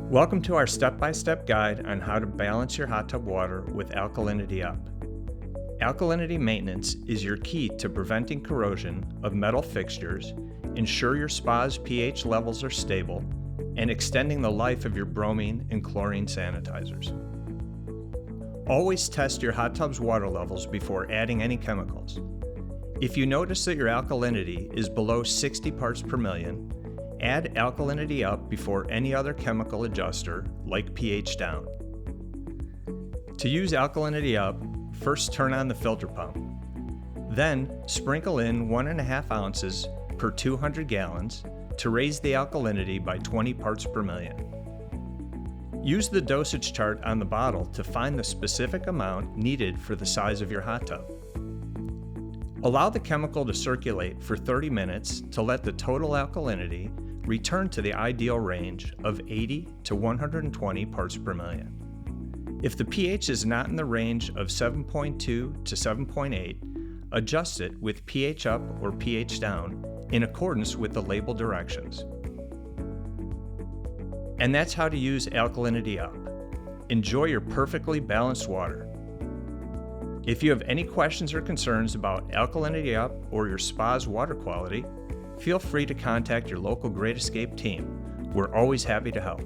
Welcome to our step-by-step guide on how to balance your hot tub water with Alkalinity Up. Alkalinity maintenance is your key to preventing corrosion of metal fixtures, ensure your spa's pH levels are stable, and extending the life of your bromine and chlorine sanitizers. Always test your hot tub's water levels before adding any chemicals. If you notice that your alkalinity is below 60 parts per million, add Alkalinity Up before any other chemical adjuster, like pH down. To use Alkalinity Up, first turn on the filter pump. Then, sprinkle in 1.5 ounces per 200 gallons to raise the alkalinity by 20 parts per million. Use the dosage chart on the bottle to find the specific amount needed for the size of your hot tub. Allow the chemical to circulate for 30 minutes to let the total alkalinity return to the ideal range of 80 to 120 parts per million. If the pH is not in the range of 7.2 to 7.8, adjust it with pH up or pH down in accordance with the label directions. And that's how to use Alkalinity Up. Enjoy your perfectly balanced water. If you have any questions or concerns about Alkalinity Up or your spa's water quality, feel free to contact your local Great Escape team. We're always happy to help.